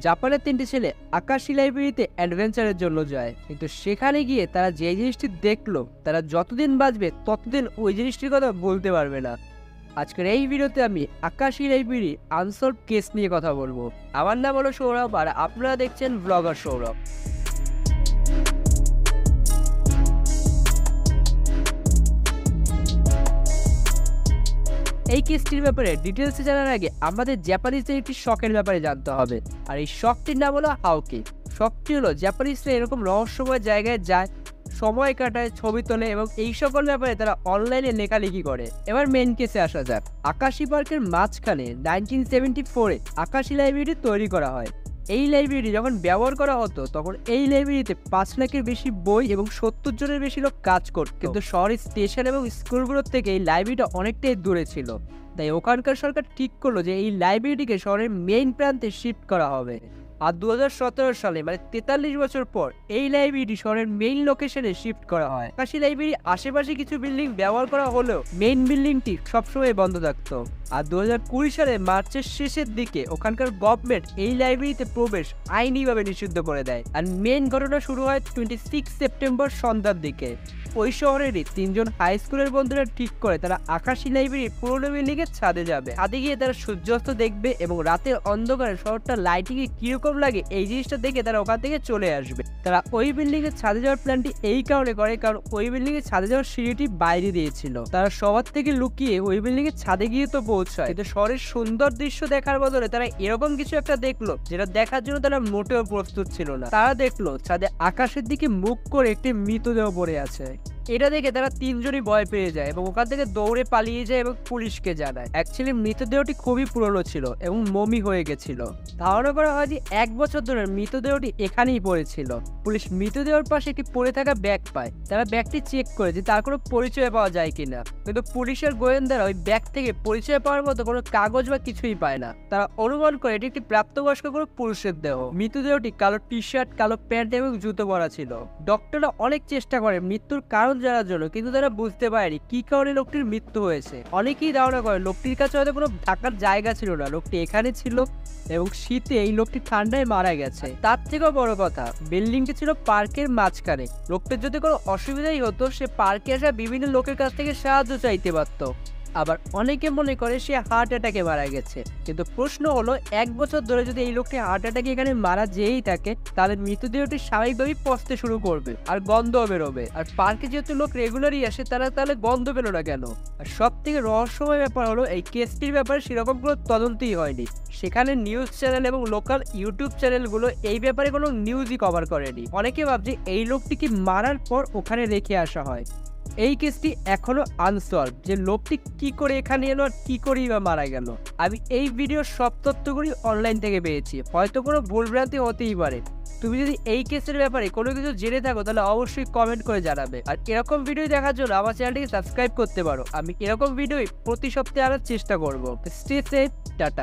জাপানের 3টি ছেলে আকাশী লাইব্রেরিতে অ্যাডভেঞ্চারের জন্য যায়, কিন্তু সেখানে গিয়ে তারা যে জিনিসটি দেখলো তারা যতদিন বাঁচবে ততদিন ওই জিনিসটির কথা বলতে পারবে না। আজকের এই ভিডিওতে আমি আকাশী লাইব্রেরি আনসলভ কেস নিয়ে কথা বলবো। আমার নাম হলো সৌরভ আর আপনারা দেখছেন ব্লগার সৌরভ। এই কেসটির ব্যাপারে ডিটেলসে জানার আগে আমাদের জাপানিজদের একটি শখের ব্যাপারে জানতে হবে, আর এই শখটির নাম হলো হাওকি। শখটি হলো জাপানিজরা এরকম রহস্যময় জায়গায় যায়, সময় কাটায়, ছবি তোলে এবং এই সকল ব্যাপারে তারা অনলাইনে লেখালেখি করে। এবার মেন কেসে আসা যাক। আকাশী পার্কের মাঝখানে 1974-এ আকাশী লাইব্রেরি তৈরি করা হয়। এই লাইব্রেরি যখন ব্যবহার করা হতো তখন এই লাইব্রেরিতে 5 লাখের বেশি বই এবং 70 জনের বেশি লোক কাজ করত, কিন্তু শহরের স্টেশন এবং স্কুলগুলোর থেকে এই লাইব্রেরিটা অনেকটাই দূরে ছিল। তাই ওখানকার সরকার ঠিক করলো যে এই লাইব্রেরিটিকে শহরের মেইন প্রান্তে শিফট করা হবে। আর 2017 সালে মানে 43 বছর পর এই লাইব্রেরিটি শহরের মেইন লোকেশনে শিফট করা হয়। আকাশী লাইব্রেরি আশেপাশে কিছু বিল্ডিং ব্যবহার করা হলেও মেইন বিল্ডিংটি সবসময় বন্ধ থাকতো। আর 2020 সালে মার্চের শেষের দিকে ওখানকার গভর্নমেন্ট এই লাইব্রেরিতে প্রবেশ আইনিভাবে নিষিদ্ধ করে দেয়। আর মেইন ঘটনা শুরু হয় 26 সেপ্টেম্বর সন্ধ্যার দিকে। ওই শহরেরই 3 জন হাই স্কুলের বন্ধুরা ঠিক করে তারা আকাশী লাইব্রেরির পুরোনো বিল্ডিং এর ছাদে যাবে। ছাদে গিয়ে তারা সূর্যাস্ত দেখবে এবং রাতের অন্ধকারে শহরটা লাইটিং এ কিরকম লাগে এই জিনিসটা দেখে তারা ওখান থেকে চলে আসবে। তারা ওই বিল্ডিং এর ছাদে যাওয়ার প্ল্যানটি এই কারণে করে কারণ ওই বিল্ডিং এর ছাদে যাওয়ার সিঁড়িটি বাইরে দিয়েছিল। তারা সবার থেকে লুকিয়ে ওই বিল্ডিং এর ছাদে গিয়ে তো পৌঁছায়, কিন্তু শহরের সুন্দর দৃশ্য দেখার বদলে তারা এরকম কিছু একটা দেখলো যেটা দেখার জন্য তারা মোটেও প্রস্তুত ছিল না। তারা দেখলো ছাদে আকাশের দিকে মুখ করে একটি মৃতদেহ পড়ে আছে। এটা দেখে তারা 3 জনই ভয় পেয়ে যায় এবং ওখান থেকে দৌড়ে পালিয়ে যায় এবং পুলিশকে জানায়। অ্যাকচুয়ালি মৃতদেহটি খুবই পুরনো ছিল এবং মমি হয়ে গেছিল। ধারণা করা হয় যে 1 বছর ধরে মৃতদেহটি এখানেই পড়েছিল। পুলিশ মৃতদেহের পাশে একটি পড়ে থাকা ব্যাগ পায়। তারা ব্যাগটি চেক করে যে তার কোনো পরিচয় পাওয়া যায় কিনা, কিন্তু পুলিশের গোয়েন্দারা ওই ব্যাগ থেকে পরিচয় পাওয়ার মতো কোনো কাগজ বা কিছুই পায় না। তারা অনুমান করে এটি একটি প্রাপ্তবয়স্ক কোনো পুরুষের দেহ। মৃতদেহটি কালো টি শার্ট, কালো প্যান্ট এবং জুতো পরা ছিল। ডক্টররা অনেক চেষ্টা করে মৃত্যুর কারণ জানার জন্য, কিন্তু তারা বুঝতে পারেনি কি কারণে লোকটির মৃত্যু হয়েছে। অনেকেই ধারণা করে লোকটির কাছে হয়তো কোনো থাকার জায়গা ছিল না, লোকটি এখানে ছিল এবং শীতে এই লোকটি ঠান্ডায় মারা গেছে। তার থেকেও বড় কথা, বিল্ডিংটি ছিল পার্কের মাঝখানে। লোকটির যদি কোনো অসুবিধাই হতো সে পার্কে আসা বিভিন্ন লোকের কাছ থেকে সাহায্য চাইতে পারত। আবার অনেকে মনে করে সে হার্ট অ্যাটাকে মারা গেছে, কিন্তু প্রশ্ন হলো 1 বছর ধরে যদি এই লোকটি হার্ট অ্যাটাকে এখানে মারা যেই থাকে তাহলে মৃতদেহটি স্বাভাবিকভাবেই পচতে শুরু করবে আর গন্ধ বেরোবে। আর পার্কে যেহেতু লোক রেগুলারই আসে তারা তাহলে গন্ধ পেলো না কেন? আর সব থেকে রহস্যময় ব্যাপার হলো এই কেসটির ব্যাপারে সেরকম কোনো তদন্তই হয়নি। সেখানে নিউজ চ্যানেল এবং লোকাল ইউটিউব চ্যানেলগুলো এই ব্যাপারে কোনো নিউজই কভার করেনি। অনেকে ভাবছে এই লোকটিকে মারার পর ওখানে রেখে আসা হয়। এই কেসটি এখনো আনসলভ, যে লোকটি কি করে এখানে এলো আর কি করেই বা মারা গেল। আমি এই ভিডিওর সব তথ্যগুলি অনলাইন থেকে পেয়েছি, হয়তো কোনো ভুলভ্রান্তি হতেই পারে। তুমি যদি এই কেসের ব্যাপারে কোনো কিছু জেনে থাকো তাহলে অবশ্যই কমেন্ট করে জানাবে। আর এরকম ভিডিও দেখার জন্য আমার চ্যানেলটিকে সাবস্ক্রাইব করতে পারো। আমি এরকম ভিডিও প্রতি সপ্তাহে আনার চেষ্টা করবো। Stay safe, tata.